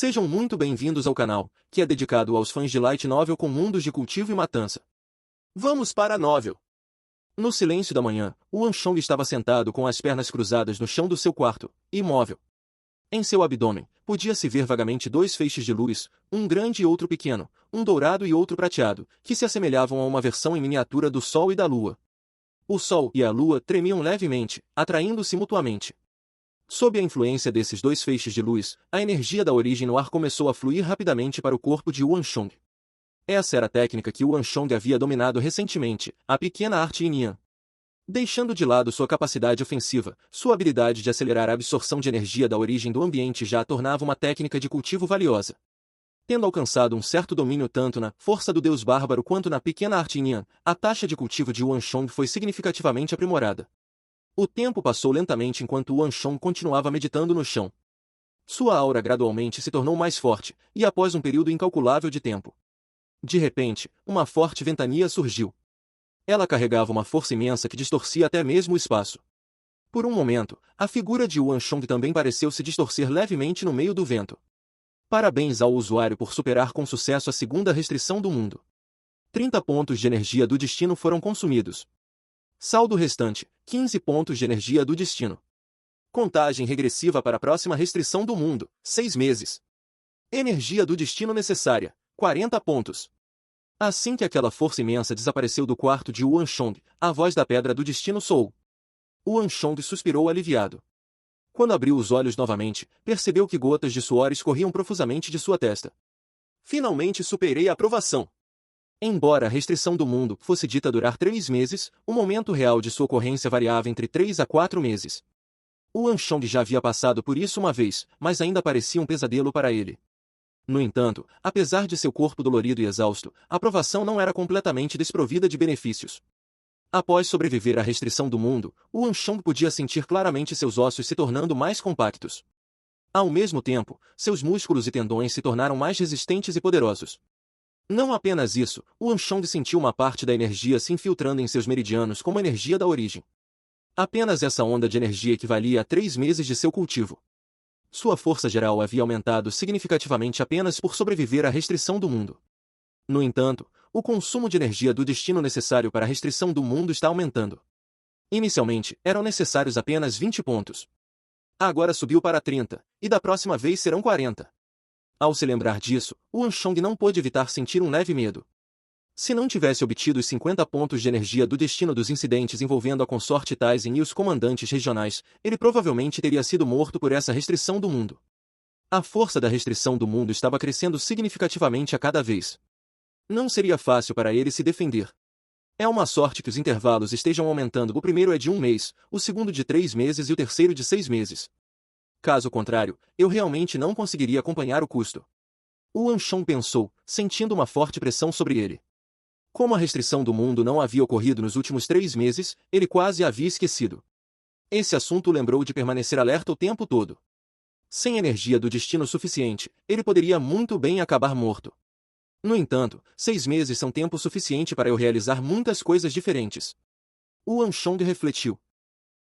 Sejam muito bem-vindos ao canal, que é dedicado aos fãs de Light Novel com mundos de cultivo e matança. Vamos para a novel! No silêncio da manhã, o Wanchong estava sentado com as pernas cruzadas no chão do seu quarto, imóvel. Em seu abdômen, podia-se ver vagamente dois feixes de luz, um grande e outro pequeno, um dourado e outro prateado, que se assemelhavam a uma versão em miniatura do Sol e da Lua. O Sol e a Lua tremiam levemente, atraindo-se mutuamente. Sob a influência desses dois feixes de luz, a energia da origem no ar começou a fluir rapidamente para o corpo de Wanchong. Essa era a técnica que Wanchong havia dominado recentemente, a pequena arte Yin. Deixando de lado sua capacidade ofensiva, sua habilidade de acelerar a absorção de energia da origem do ambiente já a tornava uma técnica de cultivo valiosa. Tendo alcançado um certo domínio tanto na força do deus bárbaro quanto na pequena arte Yin, a taxa de cultivo de Wanchong foi significativamente aprimorada. O tempo passou lentamente enquanto Wanchong continuava meditando no chão. Sua aura gradualmente se tornou mais forte, e após um período incalculável de tempo. De repente, uma forte ventania surgiu. Ela carregava uma força imensa que distorcia até mesmo o espaço. Por um momento, a figura de Wanchong também pareceu se distorcer levemente no meio do vento. Parabéns ao usuário por superar com sucesso a segunda restrição do mundo. 30 pontos de energia do destino foram consumidos. Saldo restante, 15 pontos de energia do destino. Contagem regressiva para a próxima restrição do mundo, 6 meses. Energia do destino necessária, 40 pontos. Assim que aquela força imensa desapareceu do quarto de Wanchong, a voz da pedra do destino soou. Wanchong suspirou aliviado. Quando abriu os olhos novamente, percebeu que gotas de suor escorriam profusamente de sua testa. Finalmente superei a aprovação. Embora a restrição do mundo fosse dita durar 3 meses, o momento real de sua ocorrência variava entre 3 a 4 meses. Wanchong já havia passado por isso uma vez, mas ainda parecia um pesadelo para ele. No entanto, apesar de seu corpo dolorido e exausto, a aprovação não era completamente desprovida de benefícios. Após sobreviver à restrição do mundo, Wanchong podia sentir claramente seus ossos se tornando mais compactos. Ao mesmo tempo, seus músculos e tendões se tornaram mais resistentes e poderosos. Não apenas isso, Wanchong sentiu uma parte da energia se infiltrando em seus meridianos como energia da origem. Apenas essa onda de energia equivalia a 3 meses de seu cultivo. Sua força geral havia aumentado significativamente apenas por sobreviver à restrição do mundo. No entanto, o consumo de energia do destino necessário para a restrição do mundo está aumentando. Inicialmente, eram necessários apenas 20 pontos. Agora subiu para 30, e da próxima vez serão 40. Ao se lembrar disso, Wanchong não pôde evitar sentir um leve medo. Se não tivesse obtido os 50 pontos de energia do destino dos incidentes envolvendo a consorte Taizen e os comandantes regionais, ele provavelmente teria sido morto por essa restrição do mundo. A força da restrição do mundo estava crescendo significativamente a cada vez. Não seria fácil para ele se defender. É uma sorte que os intervalos estejam aumentando. O primeiro é de 1 mês, o segundo de 3 meses e o terceiro de 6 meses. Caso contrário, eu realmente não conseguiria acompanhar o custo. Wanchong pensou, sentindo uma forte pressão sobre ele. Como a restrição do mundo não havia ocorrido nos últimos 3 meses, ele quase a havia esquecido. Esse assunto o lembrou de permanecer alerta o tempo todo. Sem energia do destino suficiente, ele poderia muito bem acabar morto. No entanto, 6 meses são tempo suficiente para eu realizar muitas coisas diferentes. Wanchong refletiu.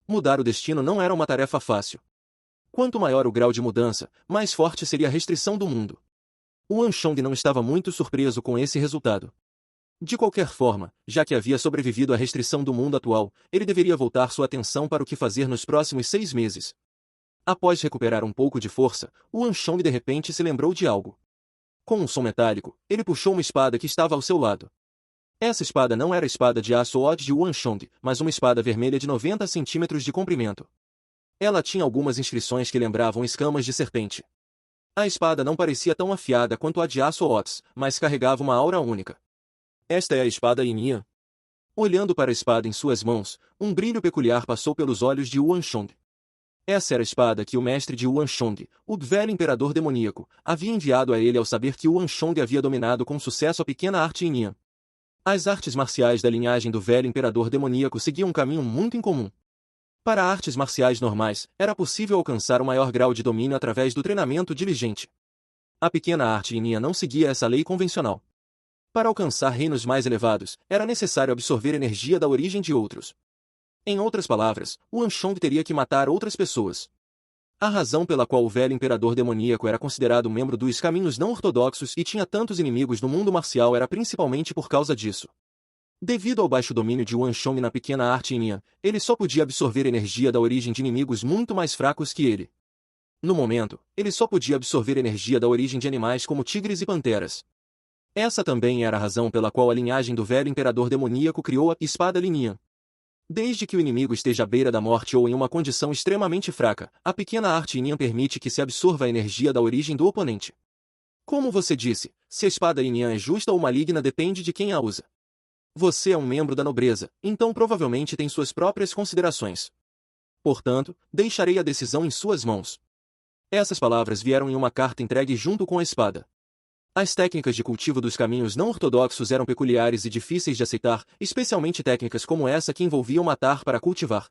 Mudar o destino não era uma tarefa fácil. Quanto maior o grau de mudança, mais forte seria a restrição do mundo. Wanchong não estava muito surpreso com esse resultado. De qualquer forma, já que havia sobrevivido à restrição do mundo atual, ele deveria voltar sua atenção para o que fazer nos próximos 6 meses. Após recuperar um pouco de força, Wanchong de repente se lembrou de algo. Com um som metálico, ele puxou uma espada que estava ao seu lado. Essa espada não era a espada de aço Odd de Wanchong, mas uma espada vermelha de 90 centímetros de comprimento. Ela tinha algumas inscrições que lembravam escamas de serpente. A espada não parecia tão afiada quanto a de aço Ods, mas carregava uma aura única. Esta é a espada Yin. Olhando para a espada em suas mãos, um brilho peculiar passou pelos olhos de Wanchong. Essa era a espada que o mestre de Wanchong, o velho imperador demoníaco, havia enviado a ele ao saber que Wanchong havia dominado com sucesso a pequena arte Yin. As artes marciais da linhagem do velho imperador demoníaco seguiam um caminho muito incomum. Para artes marciais normais, era possível alcançar o maior grau de domínio através do treinamento diligente. A pequena arte Yin não seguia essa lei convencional. Para alcançar reinos mais elevados, era necessário absorver energia da origem de outros. Em outras palavras, Wanchong teria que matar outras pessoas. A razão pela qual o velho imperador demoníaco era considerado um membro dos caminhos não ortodoxos e tinha tantos inimigos no mundo marcial era principalmente por causa disso. Devido ao baixo domínio de Yuan Shong na pequena arte Yin, ele só podia absorver energia da origem de inimigos muito mais fracos que ele. No momento, ele só podia absorver energia da origem de animais como tigres e panteras. Essa também era a razão pela qual a linhagem do velho imperador demoníaco criou a espada Lin. Desde que o inimigo esteja à beira da morte ou em uma condição extremamente fraca, a pequena arte Yin permite que se absorva a energia da origem do oponente. Como você disse, se a espada Yin é justa ou maligna depende de quem a usa. Você é um membro da nobreza, então provavelmente tem suas próprias considerações. Portanto, deixarei a decisão em suas mãos. Essas palavras vieram em uma carta entregue junto com a espada. As técnicas de cultivo dos caminhos não ortodoxos eram peculiares e difíceis de aceitar, especialmente técnicas como essa que envolviam matar para cultivar.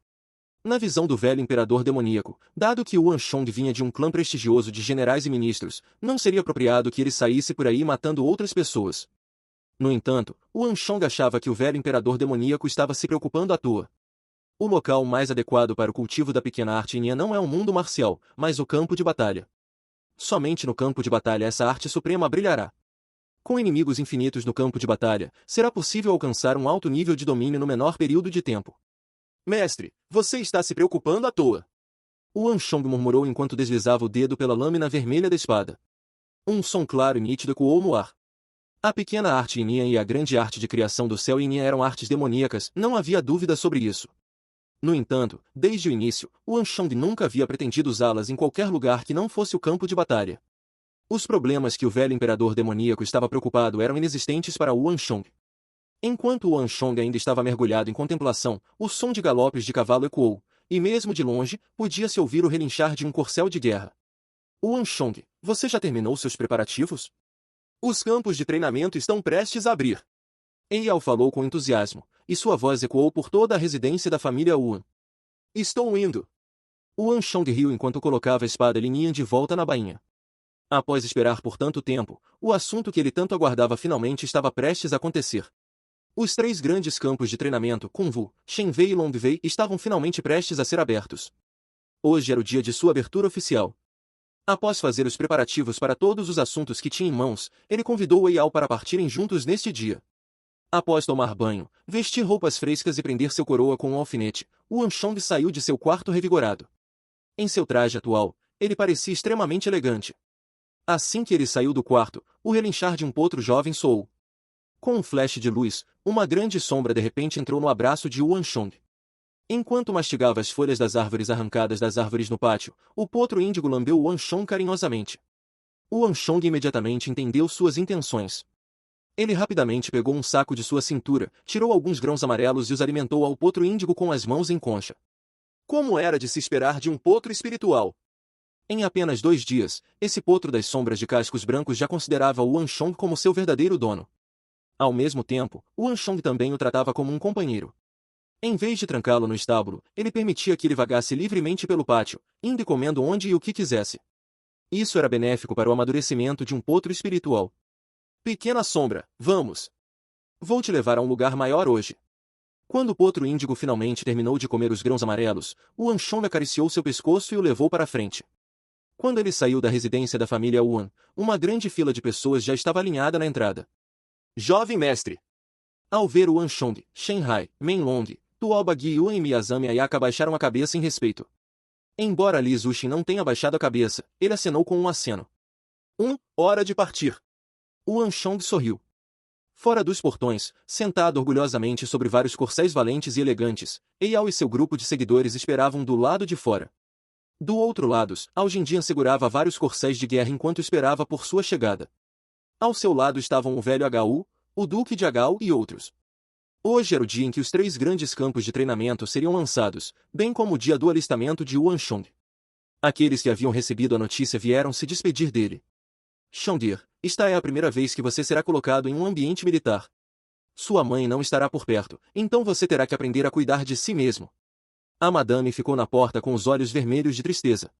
Na visão do velho imperador demoníaco, dado que Yuan Shong vinha de um clã prestigioso de generais e ministros, não seria apropriado que ele saísse por aí matando outras pessoas. No entanto, Yuan Shong achava que o velho imperador demoníaco estava se preocupando à toa. O local mais adequado para o cultivo da pequena arte Yin não é o mundo marcial, mas o campo de batalha. Somente no campo de batalha essa arte suprema brilhará. Com inimigos infinitos no campo de batalha, será possível alcançar um alto nível de domínio no menor período de tempo. Mestre, você está se preocupando à toa. Yuan Shong murmurou enquanto deslizava o dedo pela lâmina vermelha da espada. Um som claro e nítido ecoou no ar. A pequena arte Yin e a grande arte de criação do céu Yin eram artes demoníacas, não havia dúvida sobre isso. No entanto, desde o início, Yuan Shong nunca havia pretendido usá-las em qualquer lugar que não fosse o campo de batalha. Os problemas que o velho imperador demoníaco estava preocupado eram inexistentes para Yuan Shong. Enquanto Yuan Shong ainda estava mergulhado em contemplação, o som de galopes de cavalo ecoou, e mesmo de longe, podia-se ouvir o relinchar de um corcel de guerra. Yuan Shong, você já terminou seus preparativos? Os campos de treinamento estão prestes a abrir. Eyal falou com entusiasmo, e sua voz ecoou por toda a residência da família Yuan. Estou indo. Yuan Shong riu enquanto colocava a espada Lin de volta na bainha. Após esperar por tanto tempo, o assunto que ele tanto aguardava finalmente estava prestes a acontecer. Os 3 grandes campos de treinamento, Kunwu, Shenwei e Longwei, estavam finalmente prestes a ser abertos. Hoje era o dia de sua abertura oficial. Após fazer os preparativos para todos os assuntos que tinha em mãos, ele convidou Eyal para partirem juntos neste dia. Após tomar banho, vestir roupas frescas e prender seu coroa com um alfinete, Yuan Shong saiu de seu quarto revigorado. Em seu traje atual, ele parecia extremamente elegante. Assim que ele saiu do quarto, o relinchar de um potro jovem soou. Com um flash de luz, uma grande sombra de repente entrou no abraço de Yuan Shong. Enquanto mastigava as folhas das árvores arrancadas das árvores no pátio, o potro índigo lambeu Yuan Shong carinhosamente. Yuan Shong imediatamente entendeu suas intenções. Ele rapidamente pegou um saco de sua cintura, tirou alguns grãos amarelos e os alimentou ao potro índigo com as mãos em concha. Como era de se esperar de um potro espiritual? Em apenas 2 dias, esse potro das sombras de cascos brancos já considerava Yuan Shong como seu verdadeiro dono. Ao mesmo tempo, Yuan Shong também o tratava como um companheiro. Em vez de trancá-lo no estábulo, ele permitia que ele vagasse livremente pelo pátio, indo e comendo onde e o que quisesse. Isso era benéfico para o amadurecimento de um potro espiritual. Pequena sombra, vamos! Vou te levar a um lugar maior hoje. Quando o potro índigo finalmente terminou de comer os grãos amarelos, Yuan Shong acariciou seu pescoço e o levou para a frente. Quando ele saiu da residência da família Yuan, uma grande fila de pessoas já estava alinhada na entrada. Jovem mestre! Ao ver Yuan Shong, Shenhai, Menlong, Tuobagi Yuan e Miyazami Ayaka baixaram a cabeça em respeito. Embora Li Zuxin não tenha baixado a cabeça, ele acenou com um aceno. Hora de partir. Yuan Shong sorriu. Fora dos portões, sentado orgulhosamente sobre vários corcéis valentes e elegantes, Eyal e seu grupo de seguidores esperavam do lado de fora. Do outro lado, Ao Jindian segurava vários corcéis de guerra enquanto esperava por sua chegada. Ao seu lado estavam o velho Hou, o Duque de Agao e outros. Hoje era o dia em que os 3 grandes campos de treinamento seriam lançados, bem como o dia do alistamento de Yuan Shong. Aqueles que haviam recebido a notícia vieram se despedir dele. Shongir, esta é a primeira vez que você será colocado em um ambiente militar. Sua mãe não estará por perto, então você terá que aprender a cuidar de si mesmo. A madame ficou na porta com os olhos vermelhos de tristeza.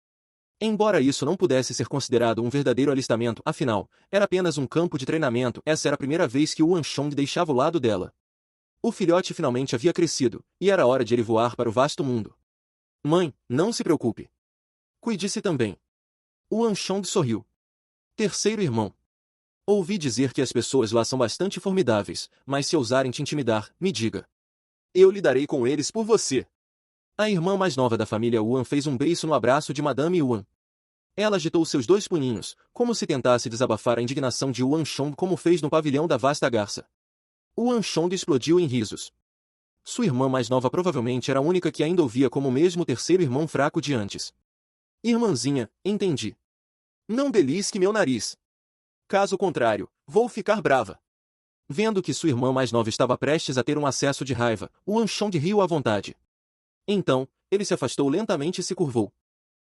Embora isso não pudesse ser considerado um verdadeiro alistamento, afinal, era apenas um campo de treinamento, essa era a primeira vez que Yuan Shong deixava o lado dela. O filhote finalmente havia crescido, e era hora de ele voar para o vasto mundo. Mãe, não se preocupe. Cuide-se também. O Anshong sorriu. Terceiro irmão. Ouvi dizer que as pessoas lá são bastante formidáveis, mas se ousarem te intimidar, me diga. Eu lidarei com eles por você. A irmã mais nova da família Yuan fez um beiço no abraço de Madame Yuan. Ela agitou seus dois punhinhos, como se tentasse desabafar a indignação de Yuan Shong como fez no pavilhão da vasta garça. Yuan Shong explodiu em risos. Sua irmã mais nova provavelmente era a única que ainda ouvia como mesmo o terceiro irmão fraco de antes. Irmãzinha, entendi. Não belisque meu nariz. Caso contrário, vou ficar brava. Vendo que sua irmã mais nova estava prestes a ter um acesso de raiva, Yuan Shong riu à vontade. Então, ele se afastou lentamente e se curvou.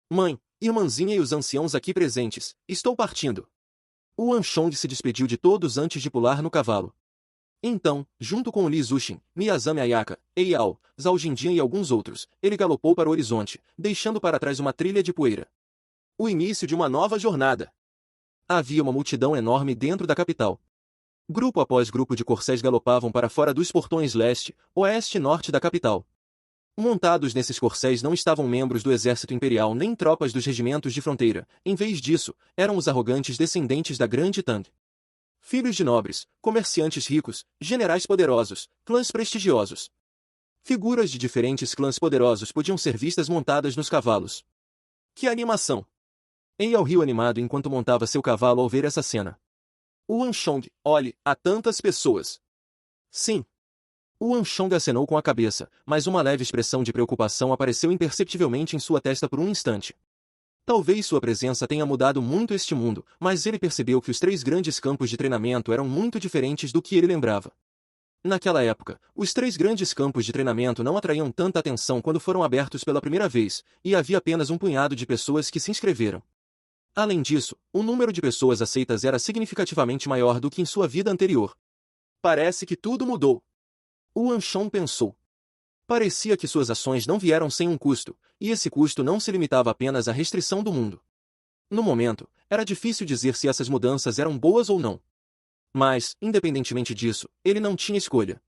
Mãe, irmãzinha e os anciãos aqui presentes, estou partindo. Yuan Shong se despediu de todos antes de pular no cavalo. Então, junto com Li Zuxin, Miyazami Ayaka, Eyao, Zhao Jindian e alguns outros, ele galopou para o horizonte, deixando para trás uma trilha de poeira. O início de uma nova jornada. Havia uma multidão enorme dentro da capital. Grupo após grupo de corcéis galopavam para fora dos portões leste, oeste e norte da capital. Montados nesses corcéis não estavam membros do exército imperial nem tropas dos regimentos de fronteira, em vez disso, eram os arrogantes descendentes da grande Tang. Filhos de nobres, comerciantes ricos, generais poderosos, clãs prestigiosos. Figuras de diferentes clãs poderosos podiam ser vistas montadas nos cavalos. Que animação! Eyao riu animado enquanto montava seu cavalo ao ver essa cena. Yuan Shong, olhe, há tantas pessoas. Sim. Yuan Shong acenou com a cabeça, mas uma leve expressão de preocupação apareceu imperceptivelmente em sua testa por um instante. Talvez sua presença tenha mudado muito este mundo, mas ele percebeu que os três grandes campos de treinamento eram muito diferentes do que ele lembrava. Naquela época, os três grandes campos de treinamento não atraíam tanta atenção quando foram abertos pela primeira vez, e havia apenas um punhado de pessoas que se inscreveram. Além disso, o número de pessoas aceitas era significativamente maior do que em sua vida anterior. Parece que tudo mudou. Yuan Shong pensou. Parecia que suas ações não vieram sem um custo, e esse custo não se limitava apenas à restrição do mundo. No momento, era difícil dizer se essas mudanças eram boas ou não. Mas, independentemente disso, ele não tinha escolha.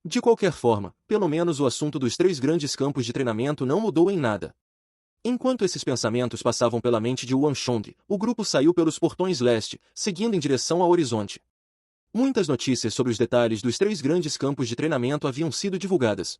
De qualquer forma, pelo menos o assunto dos três grandes campos de treinamento não mudou em nada. Enquanto esses pensamentos passavam pela mente de Yuan Shong, o grupo saiu pelos portões leste, seguindo em direção ao horizonte. Muitas notícias sobre os detalhes dos três grandes campos de treinamento haviam sido divulgadas.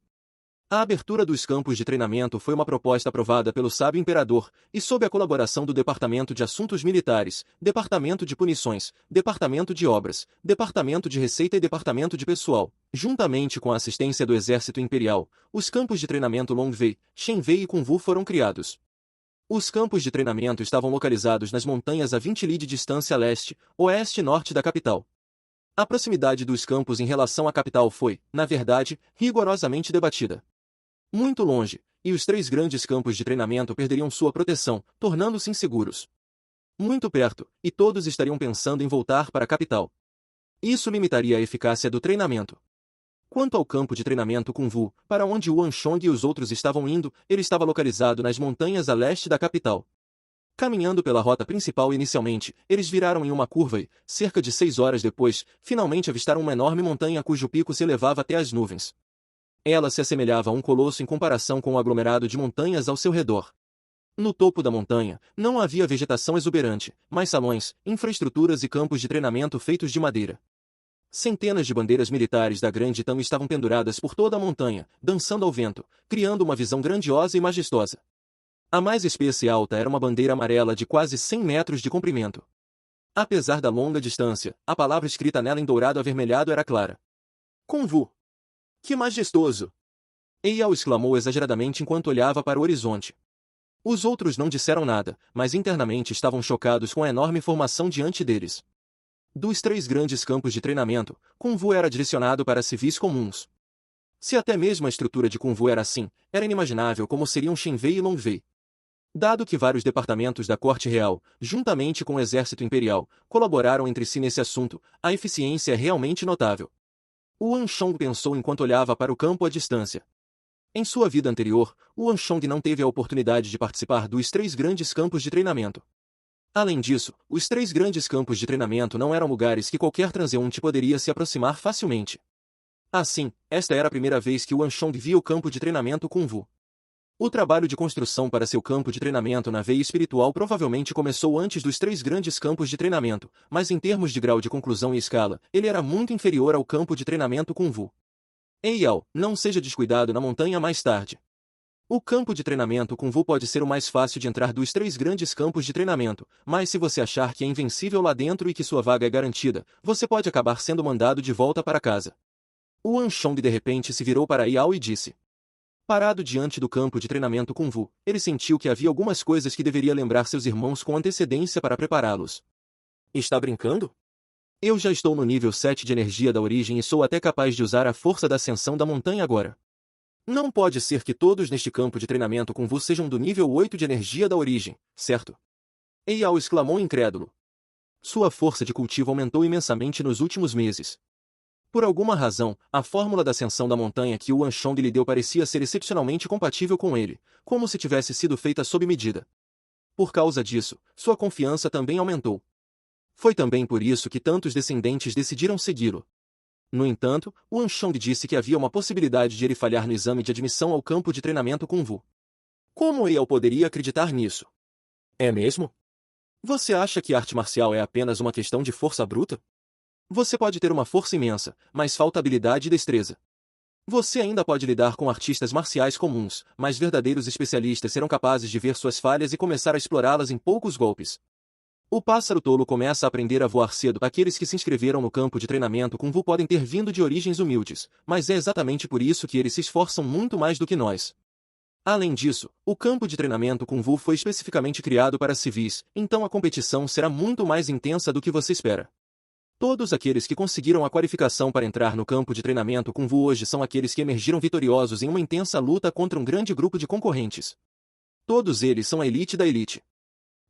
A abertura dos campos de treinamento foi uma proposta aprovada pelo sábio imperador, e sob a colaboração do Departamento de Assuntos Militares, Departamento de Punições, Departamento de Obras, Departamento de Receita e Departamento de Pessoal, juntamente com a assistência do Exército Imperial, os campos de treinamento Longwei, Shenwei e Kunwu foram criados. Os campos de treinamento estavam localizados nas montanhas a 20 li de distância a leste, oeste e norte da capital. A proximidade dos campos em relação à capital foi, na verdade, rigorosamente debatida. Muito longe, e os três grandes campos de treinamento perderiam sua proteção, tornando-se inseguros. Muito perto, e todos estariam pensando em voltar para a capital. Isso limitaria a eficácia do treinamento. Quanto ao campo de treinamento Kunwu, para onde Yuan Shong e os outros estavam indo, ele estava localizado nas montanhas a leste da capital. Caminhando pela rota principal inicialmente, eles viraram em uma curva e, cerca de 6 horas depois, finalmente avistaram uma enorme montanha cujo pico se elevava até as nuvens. Ela se assemelhava a um colosso em comparação com o aglomerado de montanhas ao seu redor. No topo da montanha, não havia vegetação exuberante, mas salões, infraestruturas e campos de treinamento feitos de madeira. Centenas de bandeiras militares da Grande Tang estavam penduradas por toda a montanha, dançando ao vento, criando uma visão grandiosa e majestosa. A mais espessa e alta era uma bandeira amarela de quase 100 metros de comprimento. Apesar da longa distância, a palavra escrita nela em dourado avermelhado era clara. Kunwu. Que majestoso! Eyao exclamou exageradamente enquanto olhava para o horizonte. Os outros não disseram nada, mas internamente estavam chocados com a enorme formação diante deles. Dos três grandes campos de treinamento, Kunwu era direcionado para civis comuns. Se até mesmo a estrutura de Kunwu era assim, era inimaginável como seriam Shenwei e Longwei. Dado que vários departamentos da Corte Real, juntamente com o Exército Imperial, colaboraram entre si nesse assunto, a eficiência é realmente notável. Yuan Shong pensou enquanto olhava para o campo à distância. Em sua vida anterior, Yuan Shong não teve a oportunidade de participar dos três grandes campos de treinamento. Além disso, os três grandes campos de treinamento não eram lugares que qualquer transeunte poderia se aproximar facilmente. Assim, esta era a primeira vez que Yuan Shong via o campo de treinamento Kunwu. O trabalho de construção para seu campo de treinamento na veia espiritual provavelmente começou antes dos 3 grandes campos de treinamento, mas em termos de grau de conclusão e escala, ele era muito inferior ao campo de treinamento Kung Fu. Ei Yao, não seja descuidado na montanha mais tarde. O campo de treinamento Kung Fu pode ser o mais fácil de entrar dos 3 grandes campos de treinamento, mas se você achar que é invencível lá dentro e que sua vaga é garantida, você pode acabar sendo mandado de volta para casa. O Anshong de repente se virou para Yao e disse. Parado diante do campo de treinamento Kung Fu, ele sentiu que havia algumas coisas que deveria lembrar seus irmãos com antecedência para prepará-los. Está brincando? Eu já estou no nível 7 de energia da origem e sou até capaz de usar a força da ascensão da montanha agora. Não pode ser que todos neste campo de treinamento Kung Fu sejam do nível 8 de energia da origem, certo? Eyao exclamou incrédulo. Sua força de cultivo aumentou imensamente nos últimos meses. Por alguma razão, a fórmula da ascensão da montanha que o Anshong lhe deu parecia ser excepcionalmente compatível com ele, como se tivesse sido feita sob medida. Por causa disso, sua confiança também aumentou. Foi também por isso que tantos descendentes decidiram segui-lo. No entanto, o Anshong disse que havia uma possibilidade de ele falhar no exame de admissão ao campo de treinamento Kung Fu. Como Eyao poderia acreditar nisso? É mesmo? Você acha que arte marcial é apenas uma questão de força bruta? Você pode ter uma força imensa, mas falta habilidade e destreza. Você ainda pode lidar com artistas marciais comuns, mas verdadeiros especialistas serão capazes de ver suas falhas e começar a explorá-las em poucos golpes. O pássaro tolo começa a aprender a voar cedo. Aqueles que se inscreveram no campo de treinamento Kung Fu podem ter vindo de origens humildes, mas é exatamente por isso que eles se esforçam muito mais do que nós. Além disso, o campo de treinamento Kung Fu foi especificamente criado para civis, então a competição será muito mais intensa do que você espera. Todos aqueles que conseguiram a qualificação para entrar no campo de treinamento Kung Fu hoje são aqueles que emergiram vitoriosos em uma intensa luta contra um grande grupo de concorrentes. Todos eles são a elite da elite.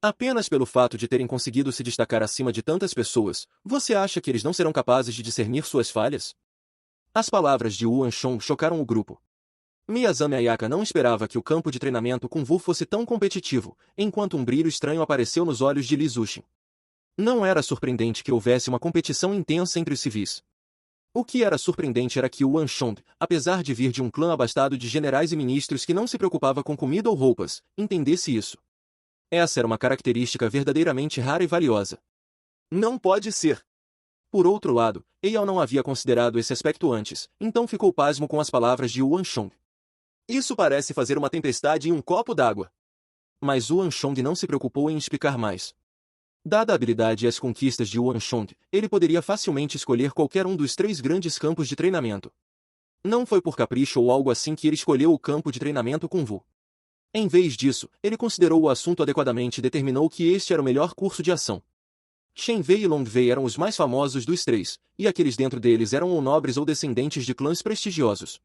Apenas pelo fato de terem conseguido se destacar acima de tantas pessoas, você acha que eles não serão capazes de discernir suas falhas? As palavras de Wu Anshong chocaram o grupo. Miyazami Ayaka não esperava que o campo de treinamento Kung Fu fosse tão competitivo, enquanto um brilho estranho apareceu nos olhos de Li Zuxin. Não era surpreendente que houvesse uma competição intensa entre os civis. O que era surpreendente era que o Anshong, apesar de vir de um clã abastado de generais e ministros que não se preocupava com comida ou roupas, entendesse isso. Essa era uma característica verdadeiramente rara e valiosa. Não pode ser. Por outro lado, Eyao não havia considerado esse aspecto antes, então ficou pasmo com as palavras de Wu Anshong. Isso parece fazer uma tempestade em um copo d'água. Mas Wu Anshong não se preocupou em explicar mais. Dada a habilidade e as conquistas de Wu Anshong, ele poderia facilmente escolher qualquer um dos 3 grandes campos de treinamento. Não foi por capricho ou algo assim que ele escolheu o campo de treinamento Kung Fu. Em vez disso, ele considerou o assunto adequadamente e determinou que este era o melhor curso de ação. Shen Wei e Long Wei eram os mais famosos dos 3, e aqueles dentro deles eram ou nobres ou descendentes de clãs prestigiosos.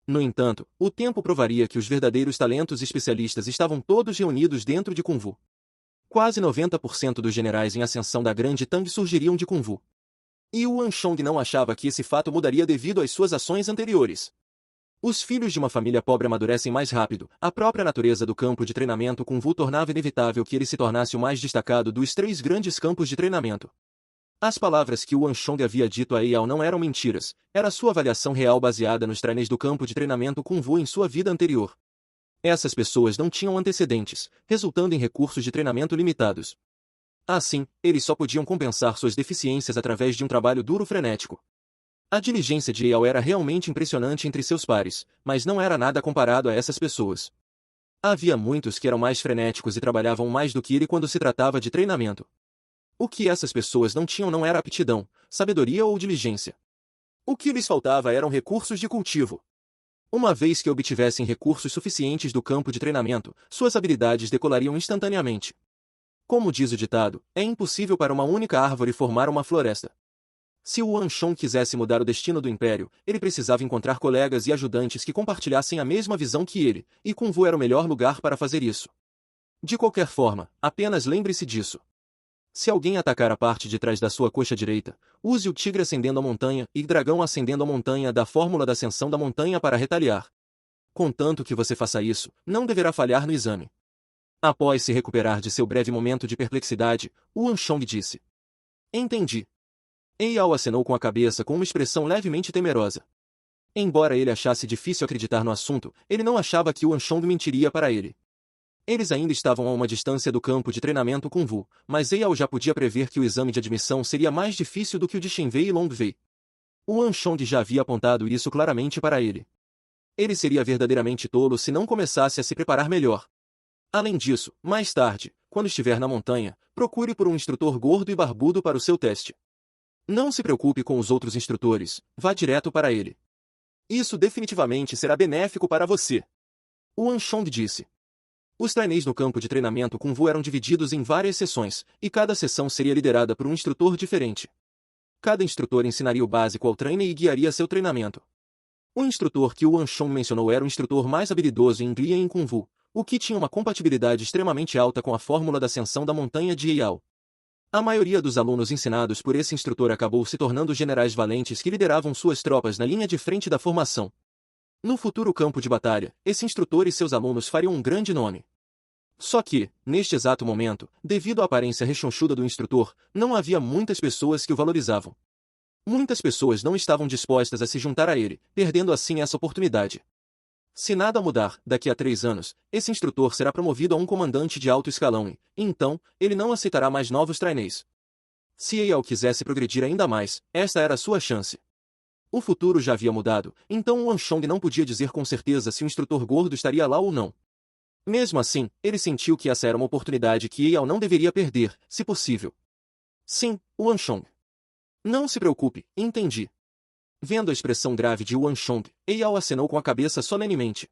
No entanto, o tempo provaria que os verdadeiros talentos especialistas estavam todos reunidos dentro de Kung Fu. Quase 90% dos generais em ascensão da Grande Tang surgiriam de Kung Fu. E o Anshong não achava que esse fato mudaria devido às suas ações anteriores. Os filhos de uma família pobre amadurecem mais rápido. A própria natureza do campo de treinamento Kung Fu tornava inevitável que ele se tornasse o mais destacado dos 3 grandes campos de treinamento. As palavras que o Anshong havia dito a Eyao não eram mentiras, era sua avaliação real baseada nos trainees do campo de treinamento Kung Fu em sua vida anterior. Essas pessoas não tinham antecedentes, resultando em recursos de treinamento limitados. Assim, eles só podiam compensar suas deficiências através de um trabalho duro frenético. A diligência de Eyao era realmente impressionante entre seus pares, mas não era nada comparado a essas pessoas. Havia muitos que eram mais frenéticos e trabalhavam mais do que ele quando se tratava de treinamento. O que essas pessoas não tinham não era aptidão, sabedoria ou diligência. O que lhes faltava eram recursos de cultivo. Uma vez que obtivessem recursos suficientes do campo de treinamento, suas habilidades decolariam instantaneamente. Como diz o ditado, é impossível para uma única árvore formar uma floresta. Se o Anshong quisesse mudar o destino do Império, ele precisava encontrar colegas e ajudantes que compartilhassem a mesma visão que ele, e Kung Fu era o melhor lugar para fazer isso. De qualquer forma, apenas lembre-se disso. Se alguém atacar a parte de trás da sua coxa direita, use o tigre ascendendo a montanha e dragão ascendendo a montanha da fórmula da ascensão da montanha para retaliar. Contanto que você faça isso, não deverá falhar no exame. Após se recuperar de seu breve momento de perplexidade, o Anshong disse. Entendi. Eyao acenou com a cabeça com uma expressão levemente temerosa. Embora ele achasse difícil acreditar no assunto, ele não achava que o Anshong mentiria para ele. Eles ainda estavam a uma distância do campo de treinamento com Vu, mas Eyal já podia prever que o exame de admissão seria mais difícil do que o de Shenwei e Longwei. O Anshong já havia apontado isso claramente para ele. Ele seria verdadeiramente tolo se não começasse a se preparar melhor. Além disso, mais tarde, quando estiver na montanha, procure por um instrutor gordo e barbudo para o seu teste. Não se preocupe com os outros instrutores, vá direto para ele. Isso definitivamente será benéfico para você. O Anshong disse. Os trainees no campo de treinamento com Vu eram divididos em várias sessões, e cada sessão seria liderada por um instrutor diferente. Cada instrutor ensinaria o básico ao trainee e guiaria seu treinamento. O instrutor que o Anshong mencionou era o instrutor mais habilidoso em Glien e Kung Fu, o que tinha uma compatibilidade extremamente alta com a fórmula da ascensão da montanha de Eyal. A maioria dos alunos ensinados por esse instrutor acabou se tornando generais valentes que lideravam suas tropas na linha de frente da formação. No futuro campo de batalha, esse instrutor e seus alunos fariam um grande nome. Só que, neste exato momento, devido à aparência rechonchuda do instrutor, não havia muitas pessoas que o valorizavam. Muitas pessoas não estavam dispostas a se juntar a ele, perdendo assim essa oportunidade. Se nada mudar, daqui a 3 anos, esse instrutor será promovido a um comandante de alto escalão e, então, ele não aceitará mais novos trainees. Se Eyal quisesse progredir ainda mais, esta era a sua chance. O futuro já havia mudado, então o Anshong não podia dizer com certeza se o instrutor gordo estaria lá ou não. Mesmo assim, ele sentiu que essa era uma oportunidade que Eyal não deveria perder, se possível. Sim, o Anshong. Não se preocupe, entendi. Vendo a expressão grave de Anshong, Eyal acenou com a cabeça solenemente.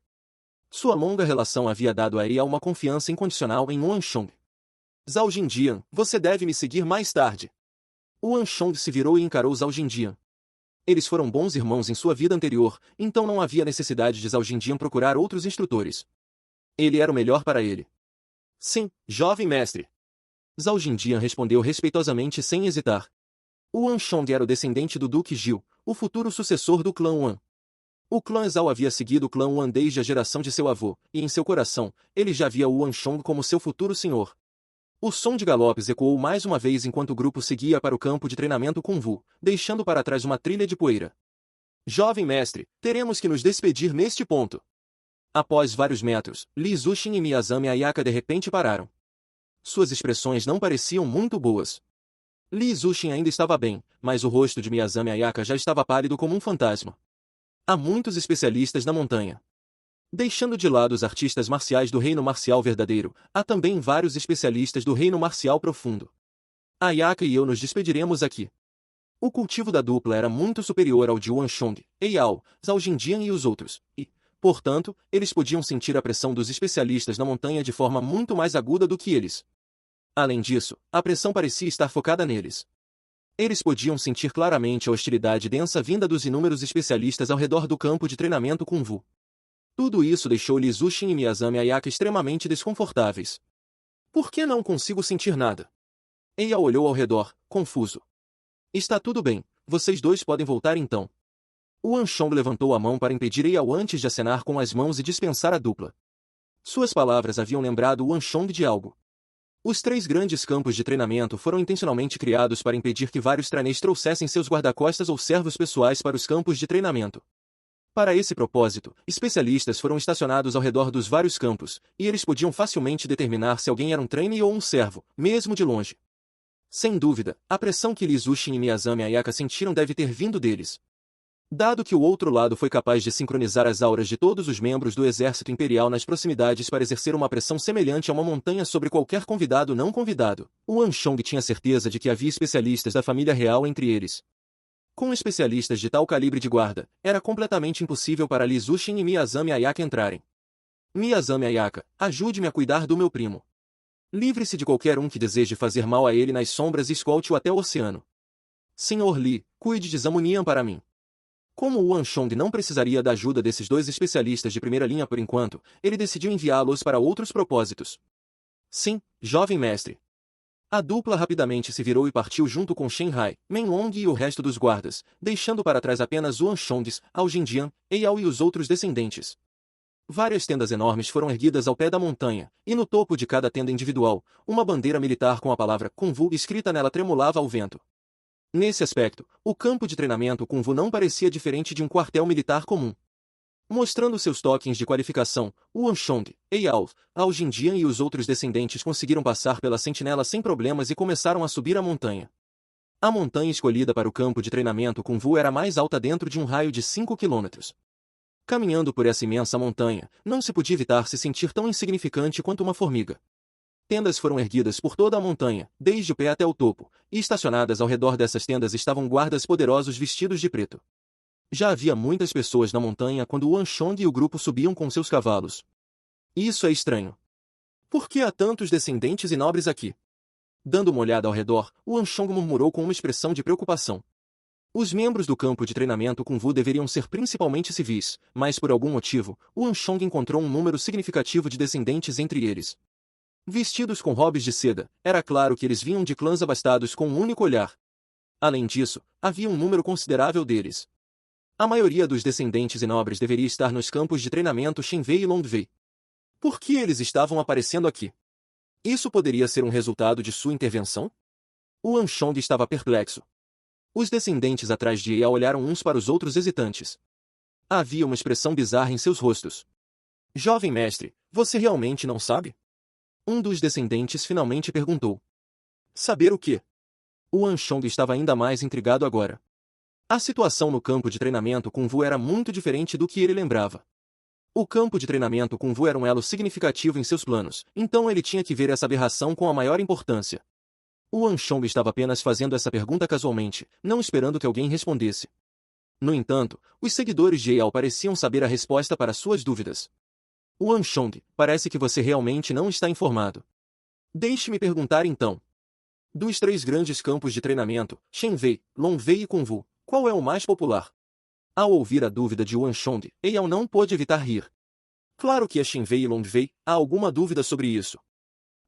Sua longa relação havia dado a Eyal uma confiança incondicional em Anshong. Zhao Jindian, você deve me seguir mais tarde. O Anshong se virou e encarou Zhao Jindian. Eles foram bons irmãos em sua vida anterior, então não havia necessidade de Zhao Jindian procurar outros instrutores. Ele era o melhor para ele. Sim, jovem mestre. Zhao Jindian respondeu respeitosamente sem hesitar. O Anshong era o descendente do Duque Gil, o futuro sucessor do clã Wan. O clã Zhao havia seguido o clã Wan desde a geração de seu avô, e em seu coração, ele já via o Anshong como seu futuro senhor. O som de galopes ecoou mais uma vez enquanto o grupo seguia para o campo de treinamento com Vu, deixando para trás uma trilha de poeira. Jovem mestre, teremos que nos despedir neste ponto. Após vários metros, Li Zuxin e Miyazami Ayaka de repente pararam. Suas expressões não pareciam muito boas. Li Zuxin ainda estava bem, mas o rosto de Miyazami Ayaka já estava pálido como um fantasma. Há muitos especialistas na montanha. Deixando de lado os artistas marciais do reino marcial verdadeiro, há também vários especialistas do reino marcial profundo. Ayaka e eu nos despediremos aqui. O cultivo da dupla era muito superior ao de Anshong, Eyal, Zhao Jindian e os outros, e, portanto, eles podiam sentir a pressão dos especialistas na montanha de forma muito mais aguda do que eles. Além disso, a pressão parecia estar focada neles. Eles podiam sentir claramente a hostilidade densa vinda dos inúmeros especialistas ao redor do campo de treinamento com Vu. Tudo isso deixou Li Zuxin e Miyazami Ayaka extremamente desconfortáveis. Por que não consigo sentir nada? Eyal olhou ao redor, confuso. Está tudo bem, vocês dois podem voltar então. O Anshong levantou a mão para impedir Eyal antes de acenar com as mãos e dispensar a dupla. Suas palavras haviam lembrado o Anshong de algo. Os 3 grandes campos de treinamento foram intencionalmente criados para impedir que vários trainees trouxessem seus guarda-costas ou servos pessoais para os campos de treinamento. Para esse propósito, especialistas foram estacionados ao redor dos vários campos, e eles podiam facilmente determinar se alguém era um trainee ou um servo, mesmo de longe. Sem dúvida, a pressão que Li Zuxin e Miyazami Ayaka sentiram deve ter vindo deles. Dado que o outro lado foi capaz de sincronizar as auras de todos os membros do exército imperial nas proximidades para exercer uma pressão semelhante a uma montanha sobre qualquer convidado não convidado, o Anshong tinha certeza de que havia especialistas da família real entre eles. Com especialistas de tal calibre de guarda, era completamente impossível para Li Zuxin e Miyazami Ayaka entrarem. Miyazami Ayaka, ajude-me a cuidar do meu primo. Livre-se de qualquer um que deseje fazer mal a ele nas sombras e escolte-o até o oceano. Senhor Li, cuide de Zamunian para mim. Como o Anshong não precisaria da ajuda desses 2 especialistas de primeira linha por enquanto, ele decidiu enviá-los para outros propósitos. Sim, jovem mestre. A dupla rapidamente se virou e partiu junto com Shenhai, Menlong e o resto dos guardas, deixando para trás apenas o Anshongs, Ao Jindian, Eyal e os outros descendentes. Várias tendas enormes foram erguidas ao pé da montanha, e no topo de cada tenda individual, uma bandeira militar com a palavra Kung Fu escrita nela tremulava ao vento. Nesse aspecto, o campo de treinamento Kung Fu não parecia diferente de um quartel militar comum. Mostrando seus tokens de qualificação, o Wanchong, Eyao, Ao Jinjian e os outros descendentes conseguiram passar pela sentinela sem problemas e começaram a subir a montanha. A montanha escolhida para o campo de treinamento Kung Fu era a mais alta dentro de um raio de 5 quilômetros. Caminhando por essa imensa montanha, não se podia evitar se sentir tão insignificante quanto uma formiga. Tendas foram erguidas por toda a montanha, desde o pé até o topo, e estacionadas ao redor dessas tendas estavam guardas poderosos vestidos de preto. Já havia muitas pessoas na montanha quando o Wanchong e o grupo subiam com seus cavalos. Isso é estranho. Por que há tantos descendentes e nobres aqui? Dando uma olhada ao redor, o Wanchong murmurou com uma expressão de preocupação. Os membros do campo de treinamento Kung Fu deveriam ser principalmente civis, mas por algum motivo, o Wanchong encontrou um número significativo de descendentes entre eles. Vestidos com robes de seda, era claro que eles vinham de clãs abastados com um único olhar. Além disso, havia um número considerável deles. A maioria dos descendentes e nobres deveria estar nos campos de treinamento Shenwei e Longwei. Por que eles estavam aparecendo aqui? Isso poderia ser um resultado de sua intervenção? O Wanchong estava perplexo. Os descendentes atrás de Eyao olharam uns para os outros hesitantes. Havia uma expressão bizarra em seus rostos. Jovem mestre, você realmente não sabe? Um dos descendentes finalmente perguntou. Saber o quê? O Wanchong estava ainda mais intrigado agora. A situação no campo de treinamento Kung Fu era muito diferente do que ele lembrava. O campo de treinamento Kung Fu era um elo significativo em seus planos, então ele tinha que ver essa aberração com a maior importância. O Wanchong estava apenas fazendo essa pergunta casualmente, não esperando que alguém respondesse. No entanto, os seguidores de Eyao pareciam saber a resposta para suas dúvidas. Wanchong, parece que você realmente não está informado. Deixe-me perguntar então. Dos 3 grandes campos de treinamento, Shenwei, Longwei e Kung Fu, qual é o mais popular? Ao ouvir a dúvida de Wanchong, Eyao não pôde evitar rir. Claro que é Shenwei e Longwei, há alguma dúvida sobre isso?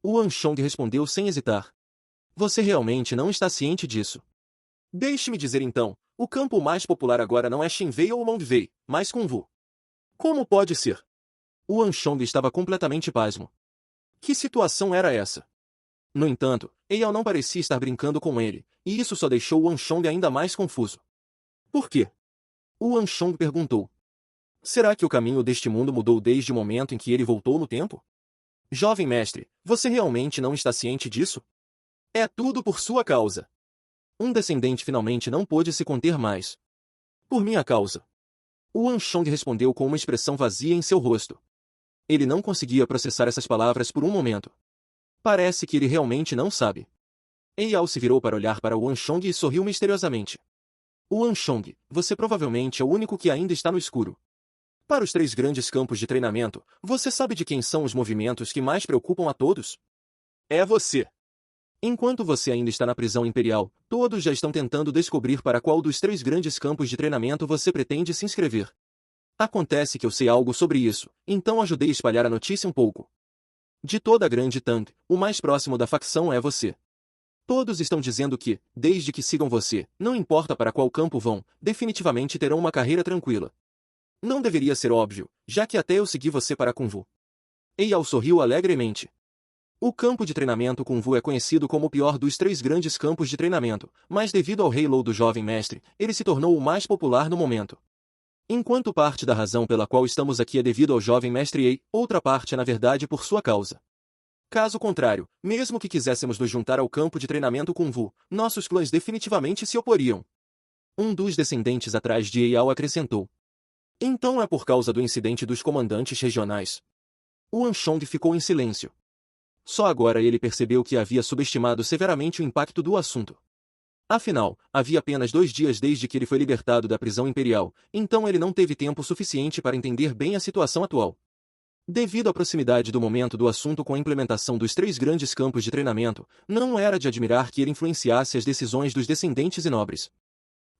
O Wanchong respondeu sem hesitar. Você realmente não está ciente disso. Deixe-me dizer então, o campo mais popular agora não é Shenwei ou Longwei, mas Kung Fu. Como pode ser? O Wanchong estava completamente pasmo. Que situação era essa? No entanto, Eyao não parecia estar brincando com ele, e isso só deixou o Wanchong ainda mais confuso. Por quê? O Wanchong perguntou. Será que o caminho deste mundo mudou desde o momento em que ele voltou no tempo? Jovem mestre, você realmente não está ciente disso? É tudo por sua causa. Um descendente finalmente não pôde se conter mais. Por minha causa. O Wanchong respondeu com uma expressão vazia em seu rosto. Ele não conseguia processar essas palavras por um momento. Parece que ele realmente não sabe. Eyao se virou para olhar para o Wanchong e sorriu misteriosamente. O Wanchong, você provavelmente é o único que ainda está no escuro. Para os 3 grandes campos de treinamento, você sabe de quem são os movimentos que mais preocupam a todos? É você. Enquanto você ainda está na prisão imperial, todos já estão tentando descobrir para qual dos 3 grandes campos de treinamento você pretende se inscrever. Acontece que eu sei algo sobre isso, então ajudei a espalhar a notícia um pouco. De toda a grande Tang, o mais próximo da facção é você. Todos estão dizendo que, desde que sigam você, não importa para qual campo vão, definitivamente terão uma carreira tranquila. Não deveria ser óbvio, já que até eu segui você para Kung Fu. Eyao sorriu alegremente. O campo de treinamento Kung Fu é conhecido como o pior dos 3 grandes campos de treinamento, mas devido ao halo do jovem mestre, ele se tornou o mais popular no momento. Enquanto parte da razão pela qual estamos aqui é devido ao jovem mestre Ei, outra parte é na verdade por sua causa. Caso contrário, mesmo que quiséssemos nos juntar ao campo de treinamento Kung Fu, nossos clãs definitivamente se oporiam. Um dos descendentes atrás de Eyao acrescentou. Então é por causa do incidente dos comandantes regionais. O Wanchong ficou em silêncio. Só agora ele percebeu que havia subestimado severamente o impacto do assunto. Afinal, havia apenas 2 dias desde que ele foi libertado da prisão imperial, então ele não teve tempo suficiente para entender bem a situação atual. Devido à proximidade do momento do assunto com a implementação dos 3 grandes campos de treinamento, não era de admirar que ele influenciasse as decisões dos descendentes e nobres.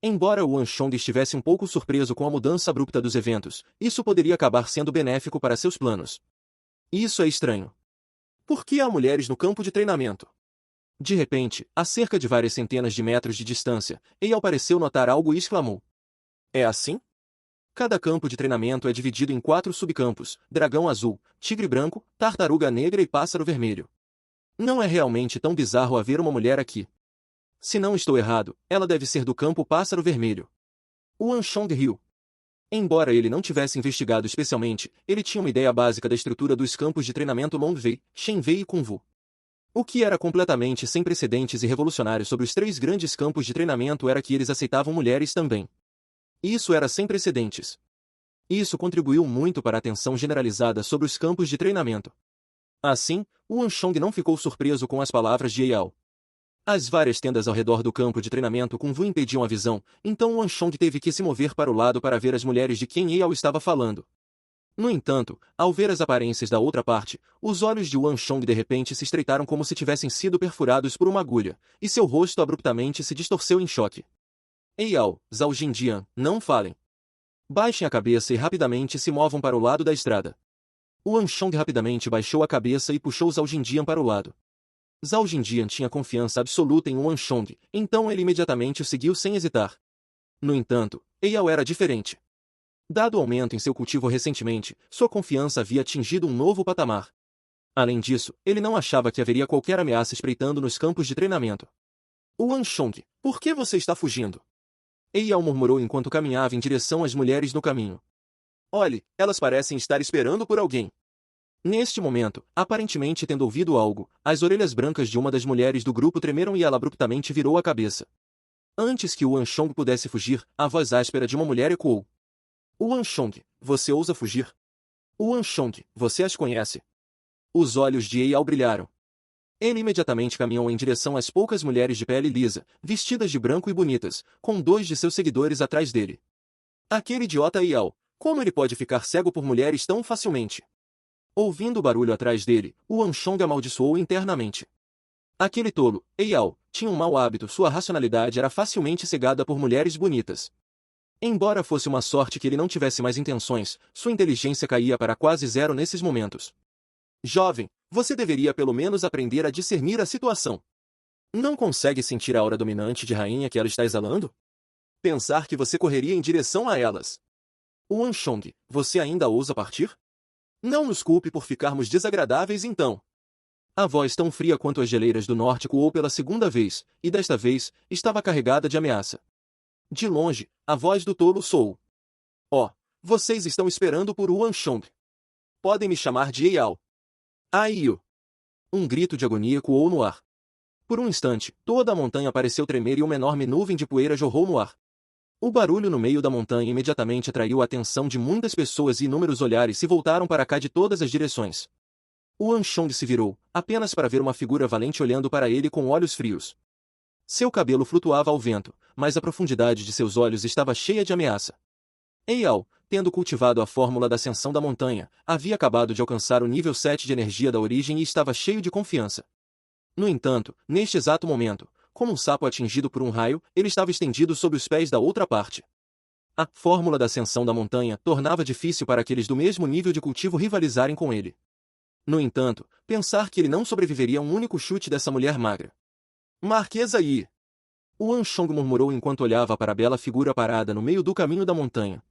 Embora o Wanchong estivesse um pouco surpreso com a mudança abrupta dos eventos, isso poderia acabar sendo benéfico para seus planos. Isso é estranho. Por que há mulheres no campo de treinamento? De repente, a cerca de várias centenas de metros de distância, Eyao pareceu notar algo e exclamou. É assim? Cada campo de treinamento é dividido em 4 subcampos: dragão azul, tigre branco, tartaruga negra e pássaro vermelho. Não é realmente tão bizarro haver uma mulher aqui. Se não estou errado, ela deve ser do campo Pássaro Vermelho. O Anshong riu. Embora ele não tivesse investigado especialmente, ele tinha uma ideia básica da estrutura dos campos de treinamento Longwei, Shenwei e Kunwu. O que era completamente sem precedentes e revolucionário sobre os 3 grandes campos de treinamento era que eles aceitavam mulheres também. Isso era sem precedentes. Isso contribuiu muito para a atenção generalizada sobre os campos de treinamento. Assim, o Anshong não ficou surpreso com as palavras de Eyal. As várias tendas ao redor do campo de treinamento Kunwu impediam a visão, então o Anshong teve que se mover para o lado para ver as mulheres de quem Eyal estava falando. No entanto, ao ver as aparências da outra parte, os olhos de Wan Chong de repente se estreitaram como se tivessem sido perfurados por uma agulha, e seu rosto abruptamente se distorceu em choque. Eyal, Zhao Jindian, não falem. Baixem a cabeça e rapidamente se movam para o lado da estrada. Wan Chong rapidamente baixou a cabeça e puxou Zhao Jindian para o lado. Zhao Jindian tinha confiança absoluta em Wan Chong, então ele imediatamente o seguiu sem hesitar. No entanto, Eyal era diferente. Dado o aumento em seu cultivo recentemente, sua confiança havia atingido um novo patamar. Além disso, ele não achava que haveria qualquer ameaça espreitando nos campos de treinamento. Wan Chong, por que você está fugindo? Eyal murmurou enquanto caminhava em direção às mulheres no caminho. Olhe, elas parecem estar esperando por alguém. Neste momento, aparentemente tendo ouvido algo, as orelhas brancas de uma das mulheres do grupo tremeram e ela abruptamente virou a cabeça. Antes que Wan Chong pudesse fugir, a voz áspera de uma mulher ecoou. Wan Chong, você ousa fugir? Wan Chong, você as conhece? Os olhos de Eyal brilharam. Ele imediatamente caminhou em direção às poucas mulheres de pele lisa, vestidas de branco e bonitas, com 2 de seus seguidores atrás dele. Aquele idiota Eyal, como ele pode ficar cego por mulheres tão facilmente? Ouvindo o barulho atrás dele, Wan Chong amaldiçoou internamente. Aquele tolo, Eyal, tinha um mau hábito, sua racionalidade era facilmente cegada por mulheres bonitas. Embora fosse uma sorte que ele não tivesse mais intenções, sua inteligência caía para quase zero nesses momentos. Jovem, você deveria pelo menos aprender a discernir a situação. Não consegue sentir a aura dominante de rainha que ela está exalando? Pensar que você correria em direção a elas. Wan Chong, você ainda ousa partir? Não nos culpe por ficarmos desagradáveis então. A voz tão fria quanto as geleiras do norte coou pela segunda vez, e desta vez, estava carregada de ameaça. De longe, a voz do tolo soou. Oh, vocês estão esperando por Wan Chong. Podem me chamar de Eyal. Aiu! Um grito de agonia ecoou no ar. Por um instante, toda a montanha pareceu tremer e uma enorme nuvem de poeira jorrou no ar. O barulho no meio da montanha imediatamente atraiu a atenção de muitas pessoas e inúmeros olhares se voltaram para cá de todas as direções. Wan Chong se virou, apenas para ver uma figura valente olhando para ele com olhos frios. Seu cabelo flutuava ao vento, mas a profundidade de seus olhos estava cheia de ameaça. Eyal, tendo cultivado a fórmula da ascensão da montanha, havia acabado de alcançar o nível 7 de energia da origem e estava cheio de confiança. No entanto, neste exato momento, como um sapo atingido por um raio, ele estava estendido sob os pés da outra parte. A fórmula da ascensão da montanha tornava difícil para aqueles do mesmo nível de cultivo rivalizarem com ele. No entanto, pensar que ele não sobreviveria a um único chute dessa mulher magra. Marquesa Yi! Wan Chong murmurou enquanto olhava para a bela figura parada no meio do caminho da montanha.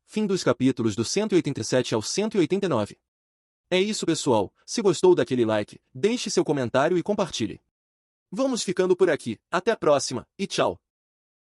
Fim dos capítulos do 187 ao 189. É isso, pessoal. Se gostou daquele like, deixe seu comentário e compartilhe. Vamos ficando por aqui. Até a próxima, e tchau!